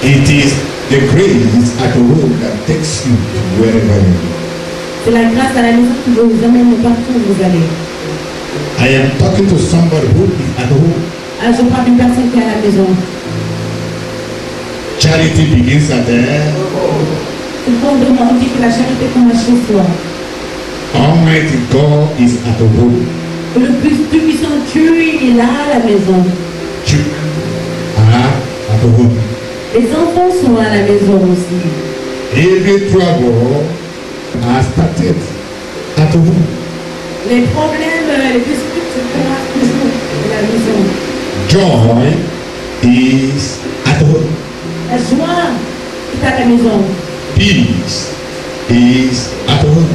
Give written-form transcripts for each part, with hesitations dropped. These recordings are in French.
It is the grace at home that takes you to wherever you go. C'est la grâce à la maison qui vous amène partout où vous allez. I am talking to somebody who is at home. Alors, je parle d'une personne qui est à la maison. Charity begins at there. On dit que la charité commence chez soi. Almighty God is at home. Le plus puissant Dieu, il est là à la maison. Children are at home. Les enfants sont à la maison aussi. Every trouble has started at home. Les problèmes, les disputes se passent toujours à la maison. Joy is at home. La joie est à la maison. Peace is at home.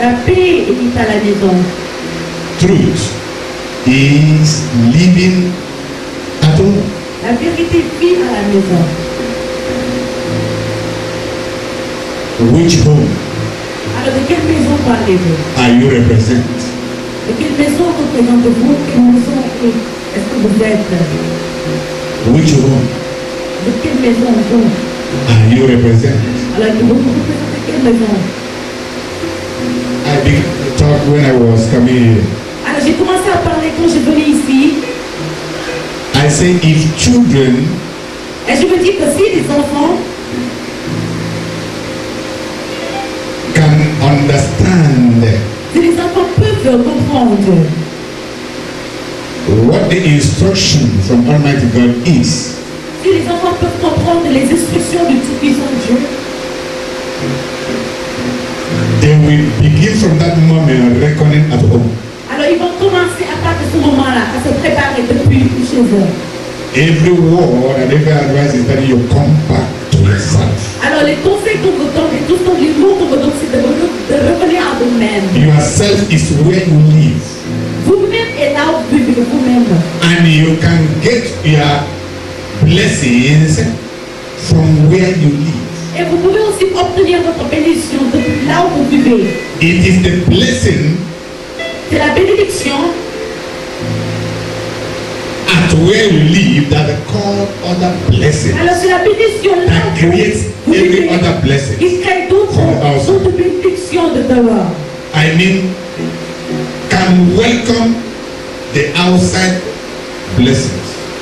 La paix est à la maison. Truth is living at home. La vérité vit à la maison. Which home Alors, de quelle maison parlez-vous? are you represent? De quelle maison représentez-vous? Quelle maison est-ce que vous êtes? Which home De quelle maison vous? are you represent? Alors, vous représentez quelle maison? I began to talk when I was coming here. Alors, j'ai commencé à parler quand je venais ici. I say if children Et je me dis que si les enfants can understand si les enfants peuvent comprendre what the instruction from Almighty God is, si les enfants peuvent comprendre les instructions du Tout-Puissant Dieu, they will begin from that moment reckoning at home. alors ils vont commencer à partir de ce moment-là à se préparer depuis chez eux. Every word and every advice is that you come back to yourself. Alors les conseils qu'on vous donne et tout ce les mots qu'on vous donne, c'est de revenir à vous-même. Yourself is where you live. Vous-même est là où vous vivez vous-même. And you can get your blessings from where you live. Et vous pouvez aussi obtenir votre bénédiction depuis là où vous vivez. It is the blessing C'est la bénédiction at where you live that call other blessings alors c'est la bénédiction là that creates où vous every vivez. other blessing. Il crée d'autres bénédictions de dehors. I mean, can welcome the outside blessings.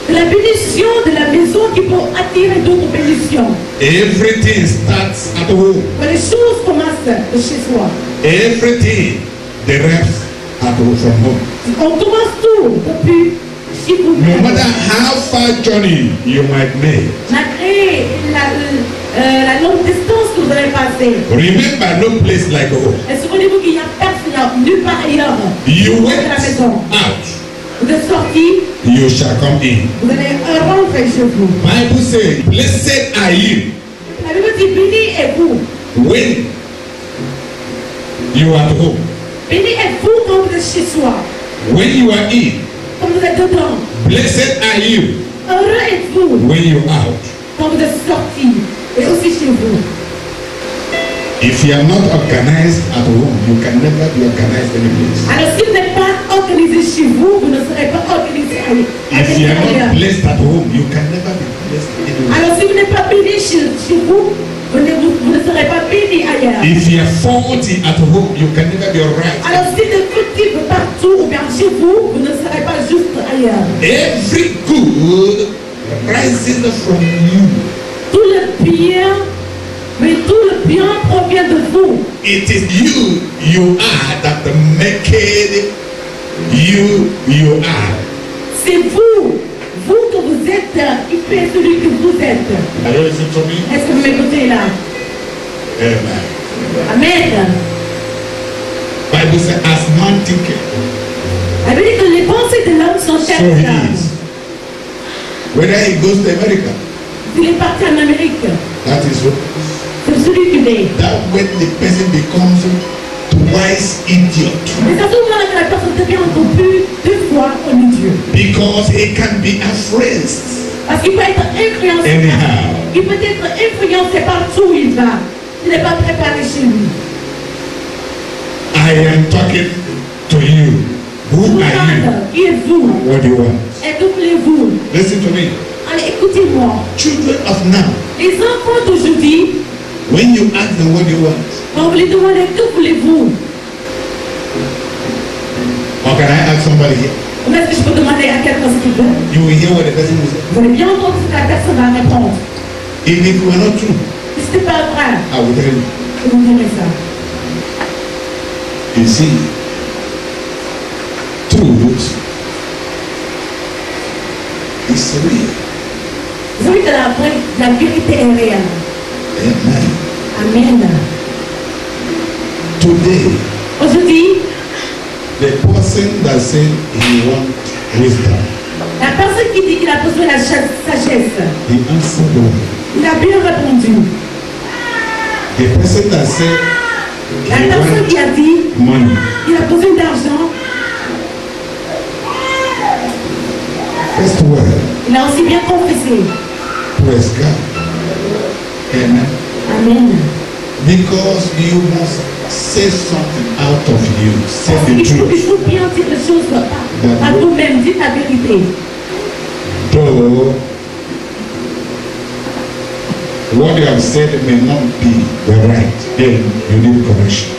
C'est la bénédiction de la maison qui peut attirer d'autres bénédictions. Everything starts at home. Mais les choses commencent de chez soi. Everything derives at home from home. On commence tout depuis chez No vous-même. matter how far journey you might make, Malgré la longue distance que vous avez passée. remember no place like home. Et souvenez-vous qu'il n'y a personne, nulle part ailleurs. You que went la maison. out, Vous êtes sortis, you shall come in. vous allez rentrer chez vous. Bible says, blessed are you La Bible dit, béni est-vous. when you are at home, Béni est-vous quand vous êtes chez soi. when you are in. Quand vous êtes dedans. Blessed are you Heureux êtes-vous when you're out. quand vous êtes sortis. Et aussi chez vous. If you are not organized at home, you can never be organized any place. Alors si vous n'êtes pas organisé chez vous, vous ne serez pas organisé If you are ailleurs. not blessed at home, you can never be blessed anywhere. Alors si vous n'êtes pas béni chez vous, vous ne serez pas béni ailleurs. If you are faulty at home, you can never be alright. Alors si vous cultivez partout ou bien chez vous, vous ne serez pas juste ailleurs. Every good rising from you. Tout le bien, mais tout le bien provient de vous. It is you are that make it you are. C'est vous que vous êtes, qui fait celui que vous êtes. Are you listening to me? Est-ce que vous m'écoutez là? Amen. Amen. Bible says, as man thinketh, La Bible dit que les pensées de l'homme sont so telles. he is. Whether he goes to America, Il est parti en Amérique. that is what. C'est celui qui est. That when the person becomes twice idiot, Mais c'est à ce moment-là que la personne devient encore plus deux fois comme Dieu. because he can be influenced Parce qu'il peut être influencé. anyhow. Il peut être influencé partout où il va. Il n'est pas préparé chez lui. I am talking to you. Who are you? Qui êtes-vous? What do you want? Et que voulez-vous? Listen to me. Allez, écoutez-moi. Children of now, Les enfants d'aujourd'hui, when you ask them what you want, quand vous les demandez que voulez-vous, or can I ask somebody here? ou est-ce que je peux demander à quelqu'un ce qu'il veut? You will hear what the person will say. Vous allez bien entendre ce que la personne va répondre. If it were not true, Si ce n'est pas vrai, I will tell you. je vous dirai ça. You see, truth is real. Vous savez que la vérité est réelle. Amen. Amen. Today, Aujourd'hui, the person that said he wants wisdom, la personne qui dit qu'il a besoin de la sagesse, he answered the word. il a bien répondu. The person that said La he personne qui a dit wants money, qu'il a besoin d'argent, first word, il a aussi bien confessé. praise God. Amen. Amen. Because you must say something out of you. Say the Il faut truth. bien dire les choses à vous-même. Dites la vérité. Though what you have said may not be the right, then you need correction.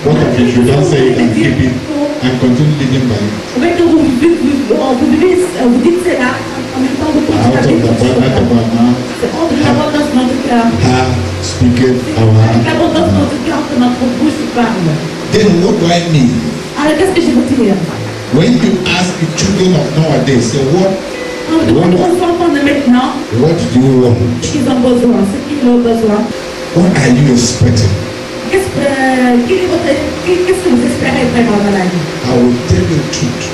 What if you don't say it and keep it and continue living by it? Oui, que vous dites cela en même temps vous Out of the abundance of our mouth, c'est hors de l'abondance de notre cœur. heart speaketh our Avec heart. l'abondance de notre cœur que notre bouche parle. Then what do I mean? Alors qu'est-ce que je veux dire? When you ask the children of nowadays, say what On demande aux enfants de maintenant do you want? ce qu'ils ont besoin, ce qu'ils ont besoin. What are you expecting? Qu'est-ce que vous espérez vraiment dans la vie? I will tell you the truth.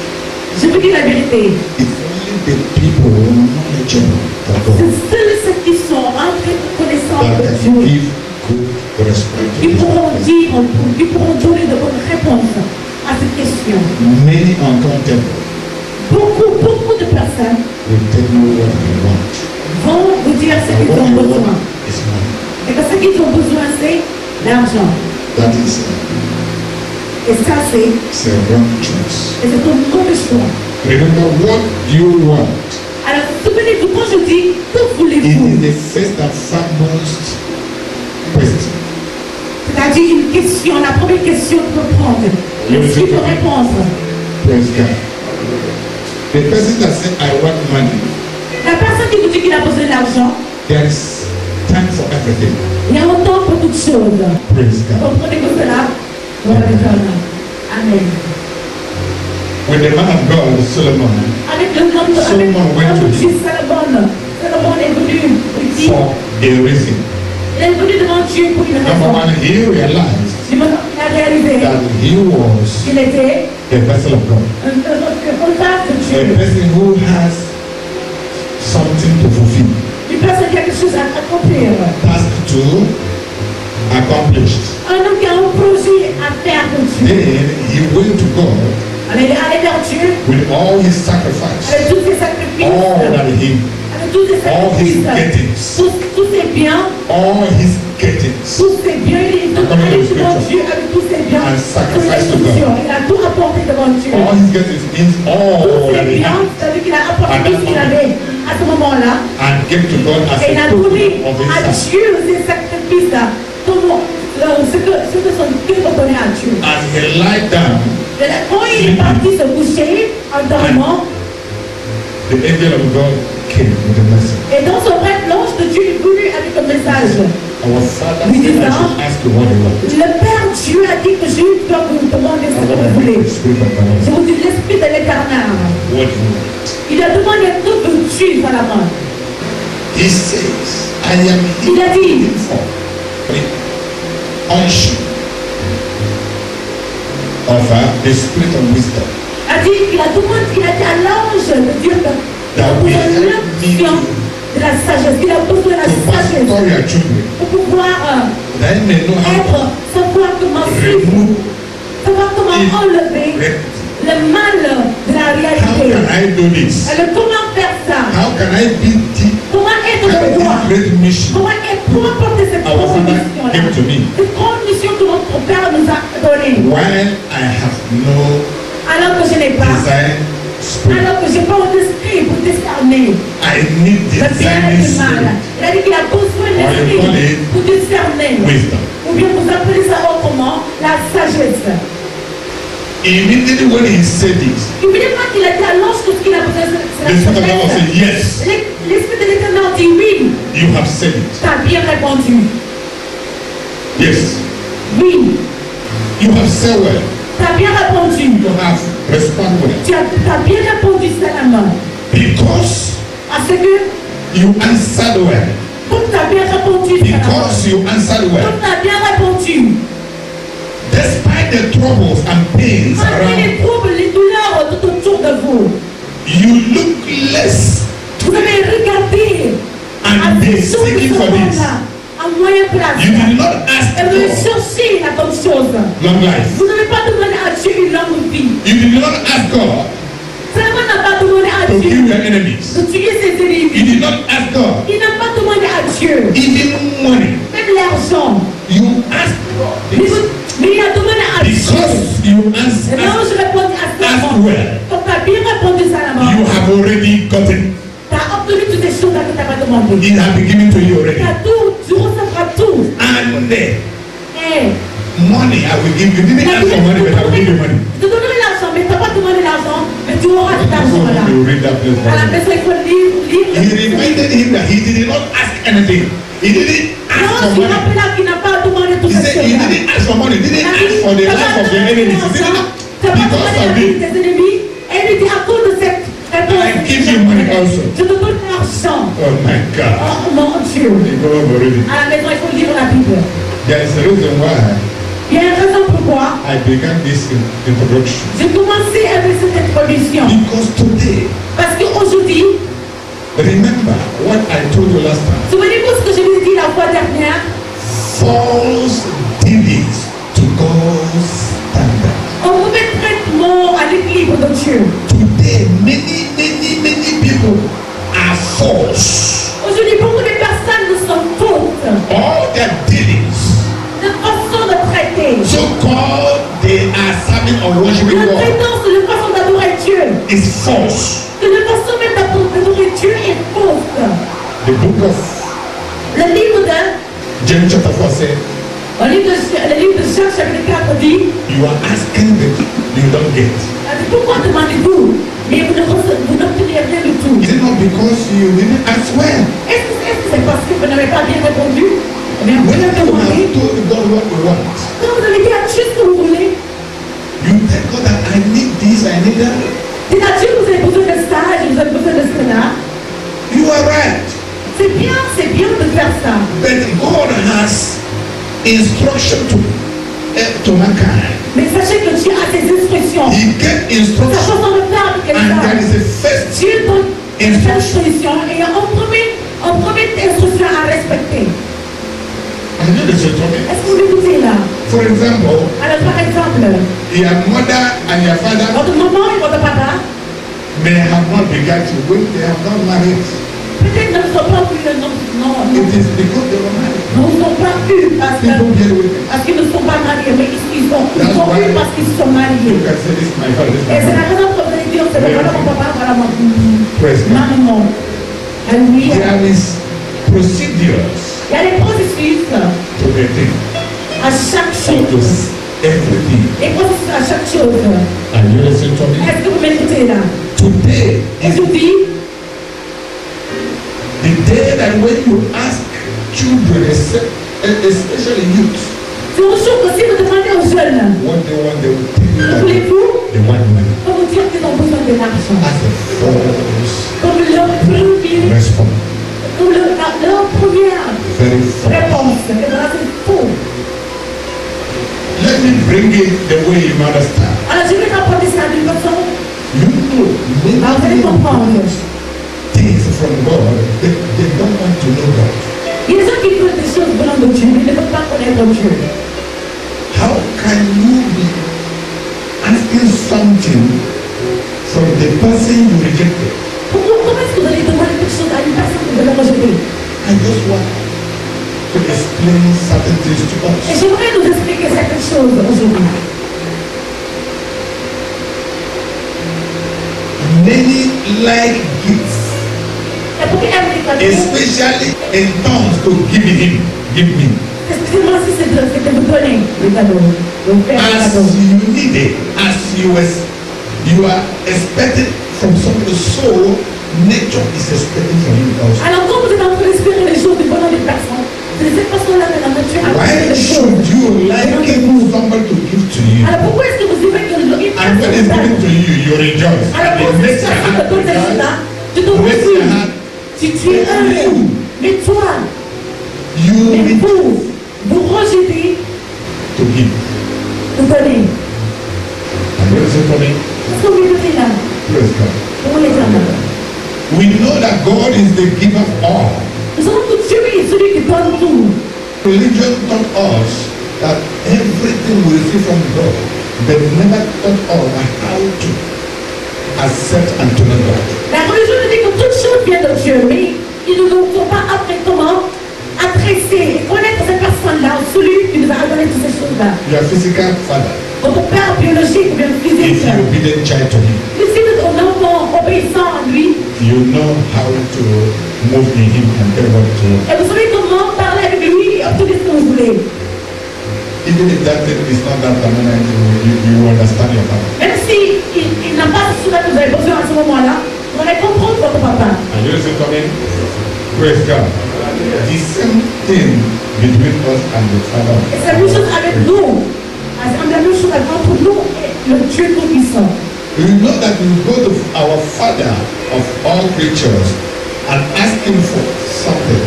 Je vous dis la vérité. If only the people who are knowledgeable of God C'est seuls ceux qui sont entrés de connaissance that de can Dieu give good response to qui this. pourront dire, qui pourront donner de bonnes réponses à cette question. Many uncountable Beaucoup de personnes will tell you what they want. vont vous dire ce And qu'ils what ont they besoin. want is money. Et que ce qu'ils ont besoin, c'est l'argent. That is Et ça, c'est it's a wrong choice. un mauvais choix. Remember what you want. Alors, souvenez-vous, quand je dis que It voulez-vous, is the first and foremost question. c'est-à-dire une question, la première question qu'il faut prendre. Est-ce qu'il faut répondre? Praise God. The person that said I want money, La personne qui vous dit qu'il a besoin d'argent, there is time for everything. il y a un temps pour toutes choses. Praise God. Comprenez-vous cela? Voilà le temps. Amen. With the man of God, Solomon, Avec le nom de Solomon went to him Salomon. Salomon est venu ici. for a reason. Il est venu devant Dieu pour une Number raison. one, he realized Il a réalisé that he was qu'il était a vessel of God. un vase de A Dieu. person who has something to fulfill, Une personne qui a quelque chose à accomplir. task to accomplish. Un homme qui a un projet à faire pour Dieu. Then he went to God Alors, il est allé vers Dieu with all his sacrifice, avec tous ses sacrifices. all that he, Avec tous ses all his sacrifices. gettings, Tous ses biens. all his gettings, Tous ses biens. Il est allé devant Dieu avec tous ses biens. and sacrifice to Il God. a tout apporté devant Dieu. All his gettings means Tous all that ses he biens, had, c'est-à-dire qu'il a apporté tout ce qu'il avait à ce moment-là. and gave to God as Et il a a token donné of his à sacrifice. Dieu ces sacrifices-là. Ce que son Dieu va donner à Dieu. As he lied down, Et là, quand il est parti se coucher en dormant, the angel of God came with a message. et dans son rêve, l'ange de Dieu est venu avec un message. Our Father said I should ask you what you want. Le Père Dieu a dit que je dois vous demander ce que vous voulez. The Spirit of the Je Lord, vous dis l'Esprit de l'Éternel. what do you want? Il a demandé que veux-tu à la main. He says, I am Il a dit, looking for the unction of the spirit of wisdom a dit qu'il a demandé, il a dit à l'ange de dire qu'il a that will besoin de help me l'onction to de la sagesse, qu'il a besoin de la sagesse pastor your children, pour pouvoir that I may know how être, savoir comment to suivre, remove savoir comment enlever it. le mal de la How réalité. can I do this? Alors comment faire ça? How can I be Comment être carry le roi? this great mission Comment être pour apporter cette our grande Father mission-là? gave to me Cette grande mission que notre Père nous a donnée. when I have no Alors que je n'ai pas desire spirit. Alors que je n'ai pas un esprit pour discerner. I need Le bien et discerning le mal. spirit. Il a dit qu'il a besoin Or you call d'esprit it pour discerner. wisdom. Ou bien vous appelez ça autrement la sagesse. Immediately when he said it, Immédiatement qu'il a dit à l'ange tout ce qu'il a besoin, c'est the la Spirit of the Lord said, sagesse. yes, L'esprit de l'éternel dit oui, you have said it. tu as bien répondu. Yes, Oui, you have said well. tu as bien répondu. You have responded well. Tu as bien répondu seulement. Because Parce que, you answered well. comme tu as bien répondu seulement, Because you answered well. comme tu as bien répondu, Despite the troubles and pains malgré around, les troubles, les douleurs tout autour de vous, you look less vous avez regardé à and ces be choses seeking qui for sont this. là, à moyen place. You did not ask Et vous avez God cherché la bonne chose. long life. Vous n'avez pas demandé à Dieu une longue vie. You did not ask God Seulement n'a pas demandé à to kill Dieu your enemies. de tuer ses You ennemis. did not ask God Il n'a pas demandé à Dieu, even money. même l'argent. You asked God Mais, this mais il a demandé à Dieu. because you Et non, asked. je répondis à ça. Ask well. Quand tu as bien répondu ça là-bas, You have already gotten. tu as obtenu toutes les choses que tu n'as pas demandé. It has been given to you Tu already. as tout, tu recevras tout. And Et money I will give you. You didn't ask for money, but I will give you money. je te donnerai l'argent, mais tu n'as pas demandé l'argent, mais tu auras cet argent-là. You read that place. À la maison, il faut lire. He reminded him that he did not ask anything. He didn't ask Non, for tu money. rappelles qu'il n'a pas demandé tout He ça. said he didn't ask for money. He didn't ask for the life of your enemies. He didn't because of it. tes ennemis. Et il dit à cause de cette réponse, I give you money also. je te donne l'argent. Oh my God. Oh mon Dieu. You go over already. À la maison, il faut lire la Bible. There is a reason why Il y a une raison pourquoi I began this introduction. j'ai commencé avec cette introduction. Because today, Parce qu'aujourd'hui, remember what I told you last time. souvenez-vous ce que je vous ai dit la fois dernière. False dealings to God's standard. On remet traitement à l'équilibre de Dieu. Today, many people are false. Aujourd'hui, beaucoup de personnes sont fausses. All their dealings, De façon de traiter. so called they are serving or worshiping La God, traitance de façon d'adorer Dieu. is false. De façon même d'adorer Dieu est fausse. The book of Le livre de James chapter 4 said, le livre de Jacques chapitre 4 dit, you are asking but you don't get. pourquoi demandez-vous, mais vous n'obtenez rien du tout. Is it not because you didn't ask well? Est-ce que c'est parce que vous n'avez pas bien répondu? Eh bien, vous When avez you demandé. have told God what you want, Quand vous avez dit à Dieu ce que vous voulez, you tell God that I need this, I need that. dites à Dieu que vous avez besoin de ça, vous avez besoin de cela. You are right. C'est bien de faire ça. But God has instruction to mankind. Mais sachez que Dieu a ses instructions. He gave Sa instruction, façon de faire avec and there quelqu'un. is a first Dieu donne une instruction et il y a une première instruction à respecter. I know the church. Est-ce que vous écoutez là? For example, Alors par exemple, your mother and your father votre maman et votre papa may have not begun you when they have not married. peut-être ne sont pas plus It is because they were married. ne sont pas eus People get with it. parce qu'ils ne sont pas mariés, mais ils sont eus parce qu'ils sont You mariés. can say this is my father, this is Et my c'est la mother. raison pour laquelle Dieu c'est voilà mon papa, voilà ma Praise God. maman. Et oui, There is procedures il y a des processus to the thing, à chaque to chose. everything. Des processus à chaque chose. Are you listening to me? Est-ce que vous m'écoutez là? Today is Aujourd'hui, the day that when you ask children, especially youth, c'est un jour que si vous demandez aux jeunes, what they want, they will tell you that voulez-vous, they want money. on vous dire qu'ils ont besoin de l'argent. As a false Comme leur première, response. comme leur première Very false. réponse. Et voilà, c'est faux. Let me bring it the way you understand. Alors je vais rapporter ça d'une façon, You know, alors vous allez many comprendre. things from God, they don't want to know God. Il y a des gens qui font des choses venant de Dieu, mais ils ne peuvent pas connaître Dieu. How can you be asking something from the person you rejected? Comment est-ce que vous allez demander quelque chose à une personne que vous avez rejetée? I just want to explain certain things to Et us. j'aimerais nous expliquer certaines choses aujourd'hui. Many like gifts, Et pour qu'il aime les cadeaux, especially in tongues to give him, give me. excusez-moi si c'est de vous donner le cadeau, de vous faire le As cadeau. you need it, as you are expected from somebody, so nature is expecting from you also. Alors quand vous êtes en train d'espérer les choses du bonheur des personnes, c'est de cette façon-là que la nature a Why fait les should choses. you like somebody to give to you? Alors pourquoi est-ce que vous aimez que une And when it's given to you, you rejoice. Alors And quand it cette makes your personne heart te donne rejoice. cela, tu te It makes your réjouis, heart. tu es heureux. Mais toi, You mais need vous rejetez to give. de donner. And what is it for me? Qu'est-ce que vous donnez là? Praise God. Pour l'éternel. We know that God is the giver of all. Nous savons que Dieu est celui qui donne tout. Religion taught us that everything we receive from God, but never taught us how to accept and to know God. La religion nous dit que toute chose vient de Dieu, mais ils ne nous ont pas appris comment adresser et connaître cette personne-là, celui qui nous a donné toutes ces choses-là. Your physical father, Votre père biologique ou bien physique, if you obedient child to him, si vous êtes un enfant obéissant à lui, you know how to move in him and tell what to. et vous savez comment parler avec lui et obtenir ce que vous voulez. Even if that thing is not that dominant, you understand your father. Même si il n'a pas ce que vous avez besoin à ce moment-là, vous allez comprendre votre papa. And you listen to me? Praise God. The same thing between us and the Father. Et c'est la même chose avec nous. C'est la même chose entre nous et le Dieu Tout-Puissant. You know that we go to our Father of all creatures and ask him for something.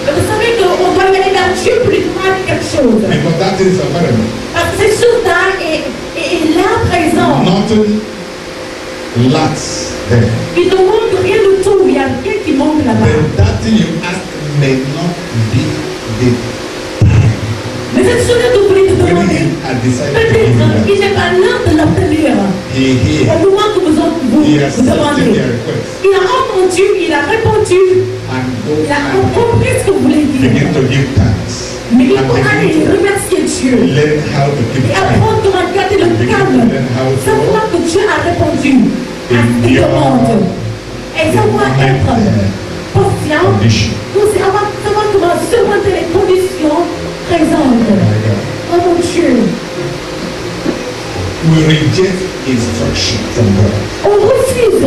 Et vous savez qu'on doit aller vers Dieu pour lui demander quelque chose. Because that is available. Parce que cette chose-là est là présente. Nothing lacks there. Il ne manque rien de tout. Il y a rien qui manque là-bas. But that thing you ask may not be the Mais cette chose-là que vous voulez when demander, he had decided to give peut-être you qu'il n'est pas l'heure de l'obtenir. He hears. Au moment que vous He has accepted demandez. their request Il a entendu, il a répondu, and go il a and compris ce que vous voulez dire. begin to give thanks. Mais il And faut aller begin remercier Dieu. to learn how to keep Et quiet. apprendre comment garder le calme. Savoir que Dieu a répondu à tes demandes. Et savoir être patient. Condition. Pour savoir comment surmonter les conditions présentes. My God. Oh mon Dieu. We reject instruction from God. On refuse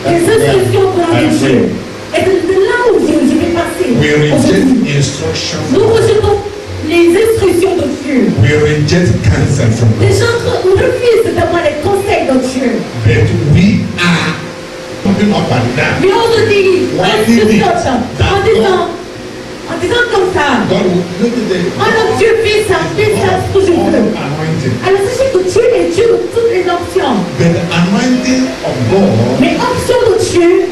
les instructions de Dieu. Et c'est de là où je vais passer. We reject aujourd'hui. instruction Nous from God. rejetons les instructions de Dieu. We reject counsel from Les God. gens refusent d'avoir les conseils de Dieu. But we are coming up and down. Mais on se dit, Why did it? en disant comme ça, God will look at the oh non, Dieu fait ça, ce que je all veux. anointing. Alors sachez que Dieu est Dieu de toutes les options. But the anointing of God Mais option de Dieu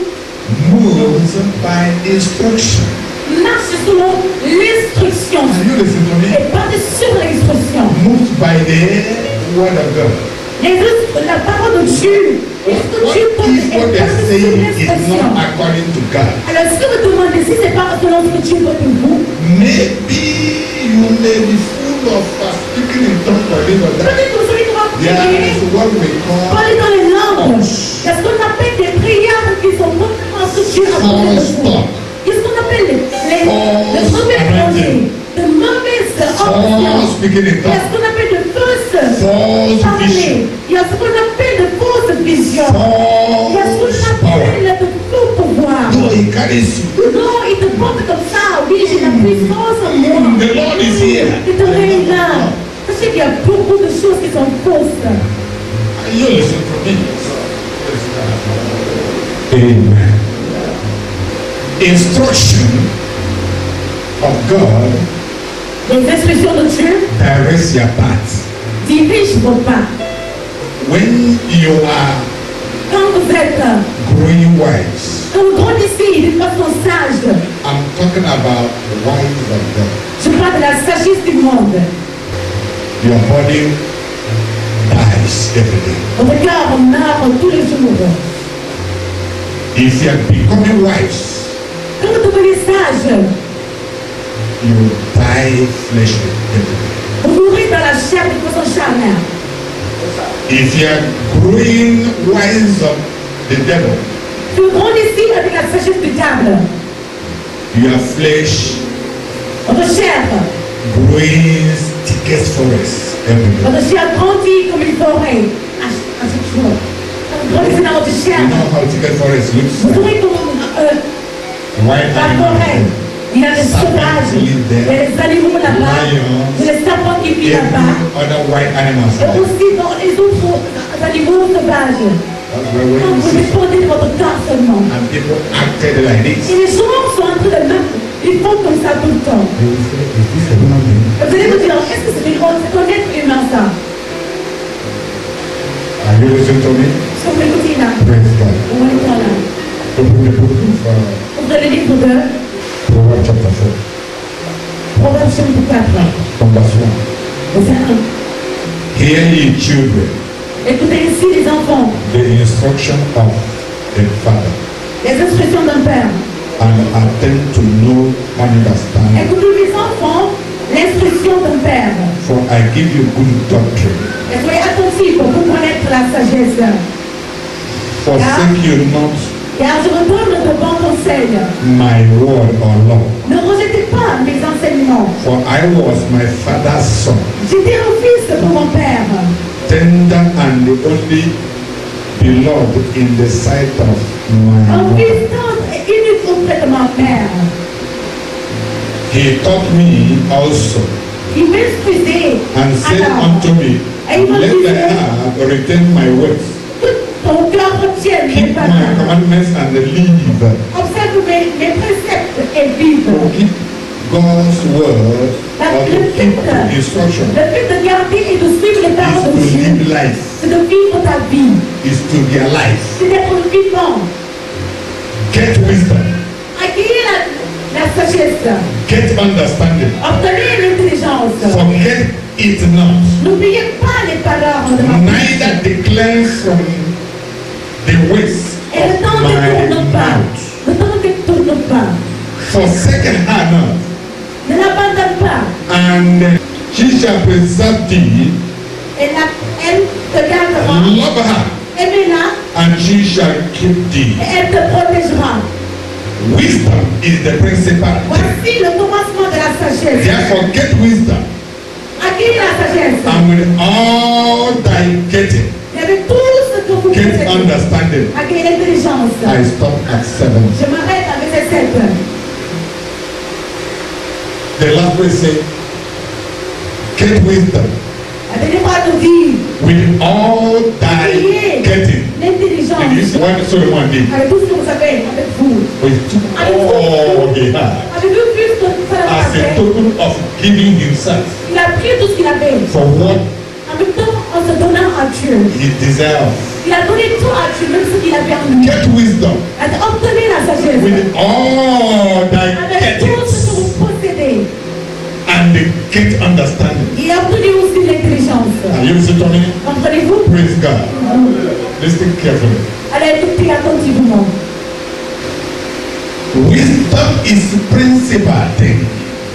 moves by instruction. marche selon l'instruction. Can you listen to me? Et pas sur l'instruction. Moves by the word of God. La parole de Dieu. Est-ce que What Dieu porte if what they're sur saying is l'instruction? not according to God? Alors ce que vous demandez, si ce n'est pas selon ce que Dieu veut pour vous, Maybe you may be full of speaking in tongues or this or that. peut-être que vous savez comment There prier. is what we call Parler dans les langues. Il y a ce qu'on appelle des prières qui sont complètement ce que Dieu a posé de false vous. talk, Il y a ce qu'on appelle les mauvais projets, de mauvaises false options. speaking in Il y a ce tongues, qu'on appelle de fausses false vision, parler. Il y a ce qu'on appelle de fausses visions. Il y a ce qu'on false power. appelle de faux pouvoir. No, he carries you. Non, il te porte comme ça. Oui, j'ai la puissance en moi. The Lord is here. Il te réveille là. Sachez qu'il y a beaucoup de choses qui sont fausses. You listen to me. Amen. Instruction of God Les instructions de Dieu directs your path. dirigent vos pas. When you are Quand vous êtes, growing wise, quand vous grandissez d'une façon sage, I'm talking about the wise of God. je parle de la sagesse du monde. Your body dies every day. Votre cœur meurt tous les jours. If you are becoming wise, Quand vous devenez sage, you die fleshly every day. vous mourrez dans la chair de façon charnelle. If you are growing wise up the devil. Tu grandis avec la sagesse du diable. Your flesh Votre chair. grows thickest forest everywhere. Votre chair grandit comme une forêt. À chaque jour. Grandissez dans votre chair. You know how thickest forest looks Vous like? trouvez comme White la animals. forêt. Il y a des sauvages. Il y a des animaux là-bas. Il y a des serpents qui vivent là-bas. Every other white animals. Et aussi dans les autres animaux sauvages. That's why when Quand you vous see dépendez de votre corps seulement. and people acted like this, Et les gens sont en train de même. Ils font comme ça tout le temps. they will say, is this a human being? Et vous allez vous dire, est-ce que c'est un être humain ça? Are you listening to me? Est-ce qu'on peut écouter là? Praise God. On va le voir là. Open the book of Ouvrez le livre de Proverbs chapter 4, Proverbes chapitre 4. from verse 1. Verset 1. Hear ye children, Écoutez ici les enfants, the instruction of a father, les instructions d'un père. and attend to know and understand. Écoutez les enfants, l'instruction d'un père. For I give you good doctrine. Et soyez attentifs pour connaître la sagesse. Forsake you not Car je vous donne de bons conseils. my word or law. Ne rejetez pas mes enseignements. For I was my father's son, J'étais un fils pour mon père. tender and only beloved in the sight of my Un mother. fils tendre et unique auprès de ma mère. He taught me also Il m'instruisait. and said Alors, unto me, et il me let thy disait, heart retain my words, que ton cœur retienne mes keep my paroles. commandments and live. Observe mes préceptes et vive. To keep God's word or to keep instruction Le fait de garder et de suivre les is paroles to de Dieu, live life, c'est de vivre ta vie. is to be alive. C'est d'être vivant. Get wisdom, Acquérir la sagesse. get understanding. Obtenir l'intelligence. Forget it not. N'oubliez pas les paroles de ma bouche. Neither declare from the ways Et le of temps ne my tourne pas. mouth. Le temps ne tourne pas. Forsake her not, Ne l'abandonne pas. and she shall preserve thee. Elle te gardera. Love her, Aimez-la and she shall keep thee. et elle te protégera. Wisdom is the principal thing. Voici le commencement de la sagesse. Therefore, get wisdom, Acquérir la sagesse. and with all thy getting, Et avec tout ce que vous get possédez. understanding. Acquérir l'intelligence. I stop at 7. Je m'arrête avec ces 7. The last verse says, get wisdom La dernière fois nous dit, with all thy getting. Did you see l'intelligence. what Solomon did? Avec tout ce que vous avez, avec vous. He took all he had Avez-vous vu ce que ça a as a fait? token of giving himself Il a pris tout ce qu'il avait. for what En même temps, en se donnant à Dieu. he deserved. Il a donné tout à Dieu, même ce qu'il avait en lui. Get wisdom Il a obtenu la sagesse. with all thy Avec tout ce que gettings, vous possédez. and get understanding. Il a obtenu aussi l'intelligence. Are you listening to me? Comprenez-vous? Praise God. Listen carefully. Allez écouter attentivement. Wisdom is the principal thing.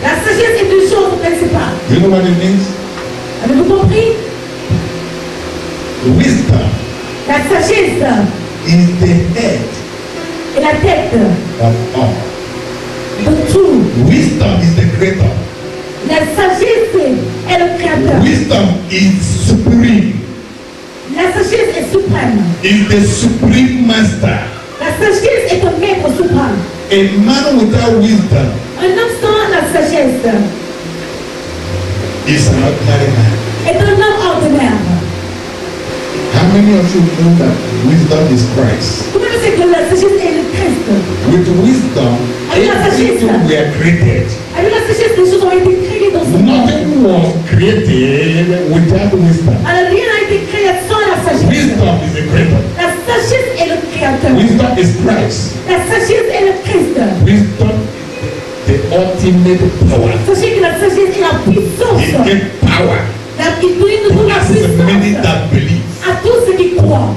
La sagesse est une chose principale. You know what it means? Avez-vous compris? Wisdom La sagesse is the head est la tête of all. de tout. Wisdom is the creator. La sagesse est le créateur. Wisdom is supreme. La sagesse est suprême. Is the supreme master. La sagesse est un maître suprême. A man without wisdom Un homme sans la sagesse is an ordinary man. est un homme ordinaire. How many of you know that wisdom is Christ? Comment c'est que la sagesse est le Christ? With wisdom, everything were created. Avec la sagesse, les choses ont été créées dans ce monde. Nothing was created without wisdom. Alors rien n'a été créé sans la sagesse. Wisdom is the creator. La sagesse est le créateur. Wisdom is Christ. La sagesse est le Christ. Wisdom is the ultimate power. Sachez que la sagesse est la puissance. It gives power Il donne nous la to as many puissance that believe. à tous ceux qui croient.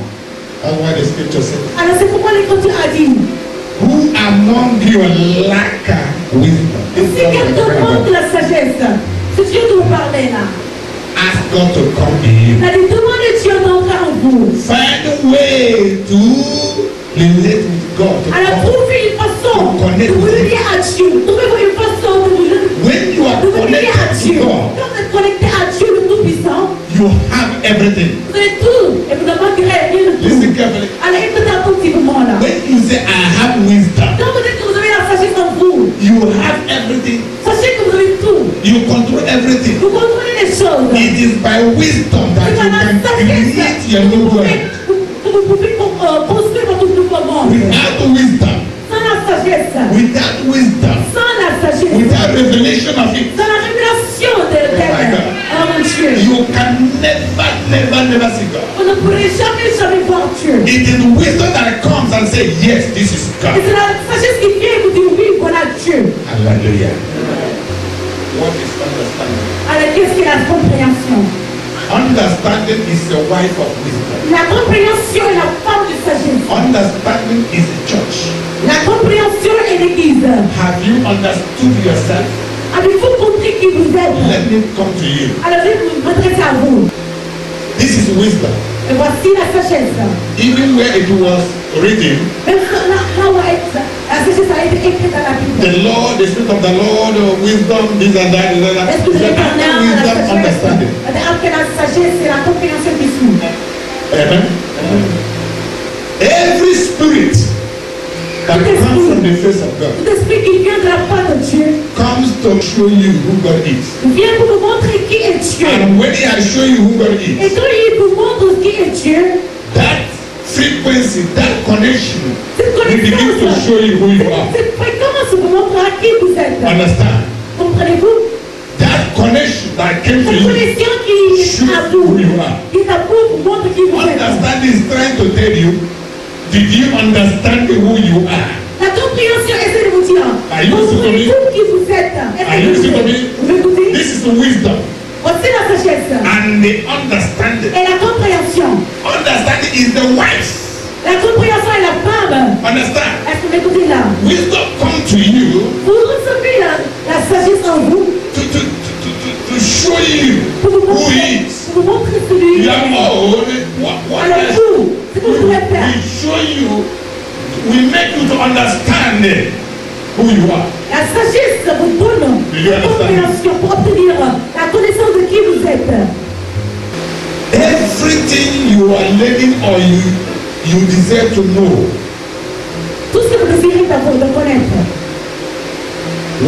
That's why the scripture says, Alors c'est pourquoi l'Écriture a dit, who among you lack wisdom? si quelqu'un manque la sagesse, c'est Dieu qui vous parle là. Ask God to come in you. Il a dit, demandez Dieu d'entrer en vous. Find a way to relate with God. Alors trouvez une façon de vous lier à Dieu. Trouvez-vous une façon de vous When you are lier connected à to Dieu. God, Quand vous êtes connecté à Dieu le Tout-Puissant, you have everything. vous avez tout et vous ne manquerez rien de tout. Listen carefully. Alors écoutez un tout petit moment là. When you say I have wisdom, Quand vous dites que vous avez la sagesse en vous, you have everything. sachez que vous avez tout. You control everything. Vous contrôlez les choses. It is by wisdom that C'est you par la can create sagesse your que new vous world. pouvez construire votre nouveau monde. Without wisdom, Sans la sagesse, without wisdom, sans la sagesse, without revelation of it, sans la révélation de my l'Éternel, God. oh mon Dieu, you can never see God. vous ne pourrez jamais voir Dieu. It is wisdom that comes and says, yes, this is Et God. c'est la sagesse qui vient et vous dit oui, voilà Dieu. Hallelujah. What is understanding? Alors qu'est-ce qu'est la compréhension? Understanding is the wife of wisdom. La compréhension est la femme de sagesse. Understanding is the church. La compréhension est l'église. Have you understood yourself? Avez-vous compris qui vous êtes? Let me come to you. Alors je vais m'adresser à vous. This is wisdom. Et voici la sagesse. Even where it was written, Même là où la sagesse a été écrite dans la Bible. the Lord, the Spirit of the Lord, wisdom, this and that, this and that. Est-ce que vous The avez parlé after à la wisdom, sagesse? understanding. Après la sagesse, c'est la compréhension qui suit. Amen. Every spirit that comes from the face of God Tout esprit qui vient de la part de Dieu comes to show you who God is. vient pour vous montrer qui est Dieu. And when He has shown you who God Et is, quand il vous montre qui est Dieu, that frequency, that connection, cette He begins to connaissance, show you who you are. cette fréquence vous montrera qui vous êtes. Understand? Comprenez-vous? That connection that came to Cette you, connexion qui est à vous, who you are. qui est à vous, vous montre qui vous êtes. Understanding is trying to tell you, did you understand who you are? La compréhension essaie de vous dire, Are you listening to me? comprenez-vous qui vous êtes? Are you listening to me? Vous m'écoutez? This is the wisdom Voici la sagesse and the understanding. et la compréhension. Understanding is the wife. La compréhension est la femme. Understand? Est-ce que vous m'écoutez là? Wisdom comes to you Vous recevez la sagesse en vous to show you pour vous who montrer, He is. pour vous montrer celui You are all what Alors else? vous, ce que vous devez faire, We show you, we make you to understand who you are. la sagesse vous donne Do you la understand? compréhension pour obtenir la connaissance de qui vous êtes. Everything you are learning or you desire to know, Tout ce que vous désirez d'abord de connaître,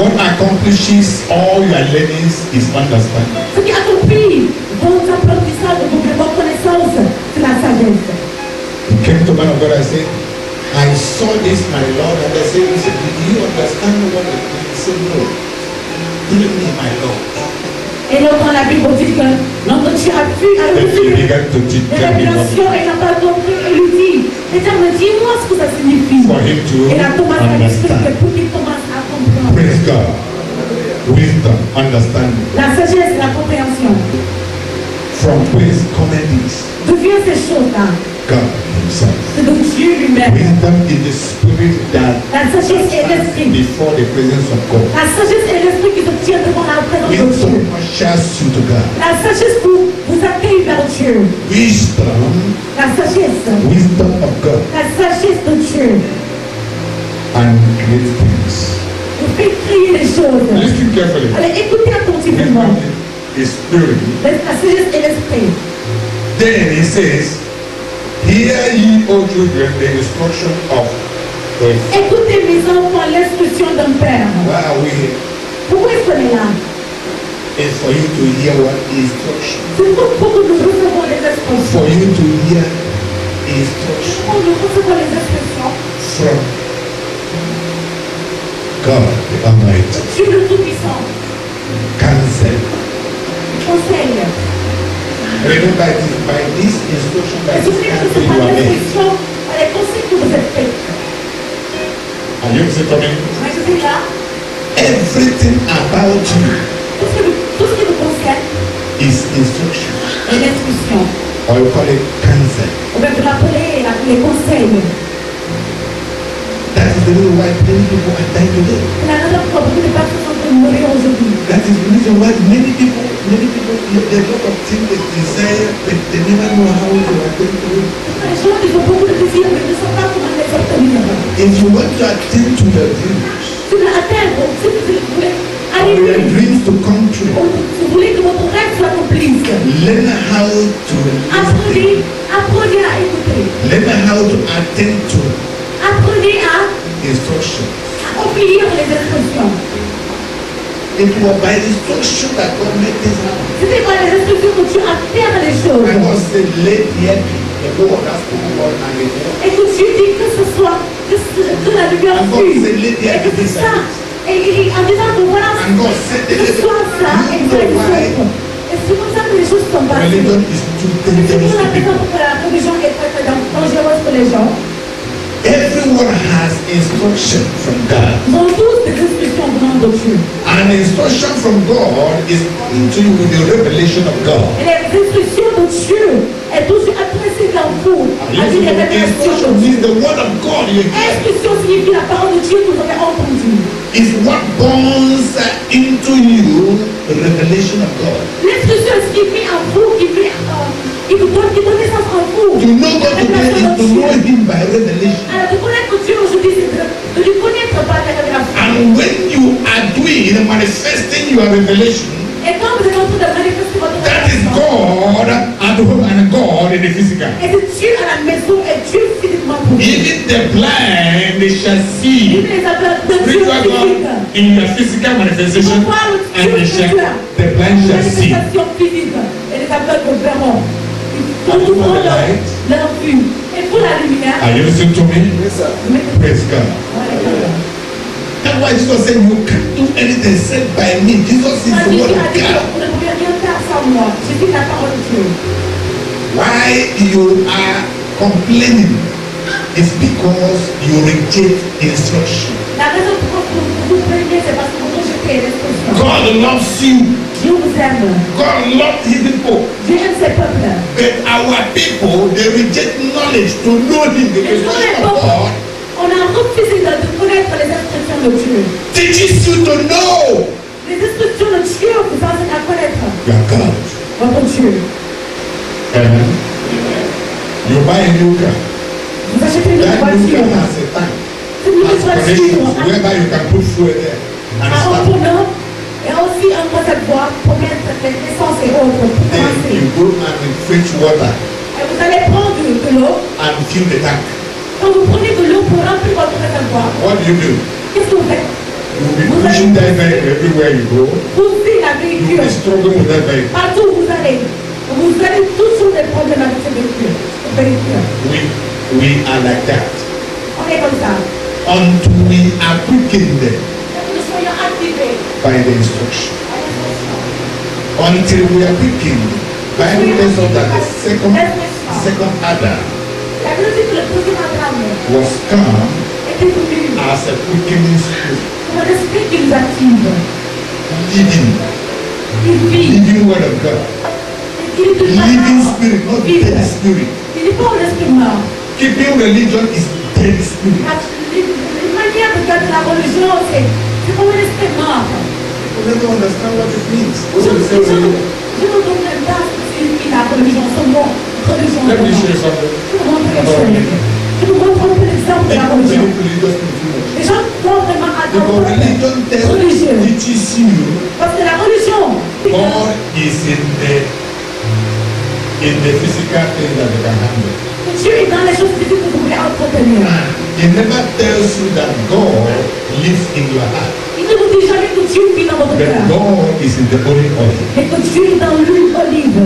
what accomplishes all your learnings is understanding. ce qui accomplit vos apprentissages, vos connaissances, c'est la sagesse. He came to man of God and said, I saw this, my Lord, and I said, he said, do you understand what it means? He said, no. Tell me, my Lord. Et là, quand la Bible dit que notre Dieu a pu Then he reçu began to teach des them révélations et n'a pas compris, et lui dit, Éternel, dis-moi ce que ça signifie. for him to Et là, Thomas a expliqué understand. pour qu'il commence à comprendre. Praise God. Wisdom, understanding. La sagesse et la compréhension. From whence cometh this? D'où viennent ces choses-là? God himself. C'est de Dieu lui-même. Wisdom is the spirit that La sagesse est l'esprit. before the presence of God. La sagesse est l'esprit qui se tient devant la présence de Wisdom Dieu. ushers you to God. La sagesse vous accueille vers Dieu. Wisdom, La sagesse. wisdom of God, La sagesse de Dieu and great things. vous fait crier les choses. Listen carefully. Allez, écoutez attentivement. Wisdom is spirit. La sagesse est l'esprit. Then he says, hear ye, O children, the instruction of a Écoutez mes enfants l'instruction d'un père. Why are we here? Pourquoi est-ce qu'on est là? It's for you to hear what instruction. C'est pour que nous recevons les instructions. For you to hear instruction Pour nous recevons les instructions. from God the Almighty. Dieu le Tout-Puissant. Counsel. Conseil. Remember, it is by this instruction, by Et this souvenez que counsel c'est you par are made. l'instruction, par les conseils que vous êtes faits. Are you coming? Mais je suis là. Everything about you Tout ce qui vous concerne is instruction. est l'instruction. Or you call it counsel. On va vous l'appeler les conseils. That is the reason why many people are dying today. C'est la raison pour laquelle beaucoup de personnes sont mourir aujourd'hui. That is the reason reason why many people, there's a lot of things they desire, but they never know how to attend to it. Les gens, ils ont beaucoup de désirs, mais ils ne savent pas comment les obtenir. If you want to attend to your dreams, Si vous voulez atteindre, si vous voulez or your arriver, dreams to come true, si vous voulez que votre rêve soit accomplisse, learn how to listen. apprenez à écouter. Learn how to attend to Apprenez à instruction. obéir les instructions. It was by instruction that God made this happen. C'était par les instructions que tu as fait les And choses. God said, let there be the word that's spoken about and the word. Et que tu dis que ce soit, que la lumière And God fût. said, let there Et que be c'est this. ça. Et en disant que voilà, And God said, que ce soit ça, et you ça know why et c'est comme ça que les choses sont passées. religion is too C'est pour dangerous la to raison people. pour la religion est très très dangereuse pour les gens. Everyone has instruction from God. Ils ont tous des instructions venant de Dieu. And instruction from God is coming to you with the revelation of God. Et les instructions de Dieu est toujours adressée dans vous. Avec les Instruction révélations de Dieu. means the word of God you hear. Instruction signifie la parole de Dieu que vous avez entendue. Is what burns into you the revelation of God. L'instruction signifie en vous, qui vous donne naissance en vous. To know God today is to know Him by revelation. Alors, de connaître Dieu aujourd'hui, c'est de lui connaître par la révélation. And when you are doing and manifesting your revelation, Et quand vous êtes en train de manifester votre that is révélation, God at home and God in the physical. et c'est Dieu à la maison et Dieu physiquement pour vous. Even the blind they shall see Même les aveugles de Dieu spiritual God physique. in your physical manifestation, On voit le and Dieu they shall, spirituel. the blind shall see. Manifestation physique. Et les aveugles verront. Ils Are you trouveront on the light? leur vue. Et pour la lumière, Are you listening to me? mais- Praise God. That's why Jesus said, you can't do anything said by me. Jesus is the word of God. Vous ne pouvez rien faire sans moi. Je suis la parole de Dieu. Why you are complaining is because you reject instruction. La raison pour laquelle vous plaignez, c'est parce que vous rejetez l'instruction. God loves you. Dieu vous aime. God loves his people. Dieu aime ses peuples. But our people, they reject knowledge to know him. The Et nous, les instruction of peuples, God on a refusé de connaître les instructions de Dieu. teaches you to know Les instructions de Dieu vous enseignent à connaître your God. votre Dieu. Amen. You buy a new car. Vous achetez une That new voiture. car has a tank. C'est une Has connections voiture whereby you can put fuel there and à start. reprenant et aussi un réservoir pour mettre l'essence et autres pour Then commencer. you go and fetch water Et vous allez prendre de l'eau. and fill the tank. Quand vous prenez de l'eau pour remplir votre réservoir, What do? qu'est-ce que vous faites? You will be pushing that vehicle everywhere you go. Poussez la You will véhicule. be struggling with that vehicle. Partout où vous allez toujours des problèmes avec ce véhicule. We are like that. On est comme ça. Until we are quickened Nous soyons activés by the instruction. à l'instruction. Until we are quickened. Bible tells us that the second Adam La Bible dit que le deuxième Adam was come était venu as a quickening spirit, pour un esprit qui nous active. Il vit. living word of God, Il est de living parole. spirit, not Vive. dead spirit. Il n'est pas un esprit mort. Keeping religion is dead spirit. Une manière de garder la religion, c'est comme un esprit mort. People never understand what it means. Je ne comprends même pas ce que signifie la religion, ce mot religion. Let me show you something. Je vous montre quelque chose. Je vous montre un peu l'exemple de la religion. Many religious people. Les gens croient vraiment à Because religion religieux. teaches you Parce que la religion, God is in the physical things that you can handle. Dieu est dans les choses physiques que vous pouvez entretenir. He never tells you that God lives in your heart. Il ne vous dit jamais que Dieu vit dans votre But cœur, God is in the olive oil. mais que Dieu est dans l'huile d'olive,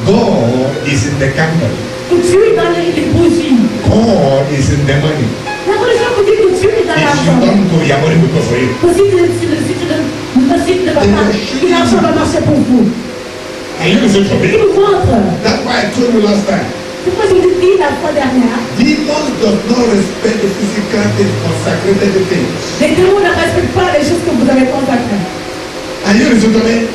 God is in the candle. que Dieu est dans les bougies. God is in the money. La religion vous dit que Dieu est dans If you l'argent. don't go, your money will go for you. Que si tu ne vas pas, que l'argent va marcher pour vous. Are you listening to Il me? vous montre. That's why I told you last time. C'est pourquoi je vous ai dit la fois dernière, Demons does not respect the physical things, consecrated things. les démons ne respectent pas les choses que vous avez consacrées. Are you listening to me?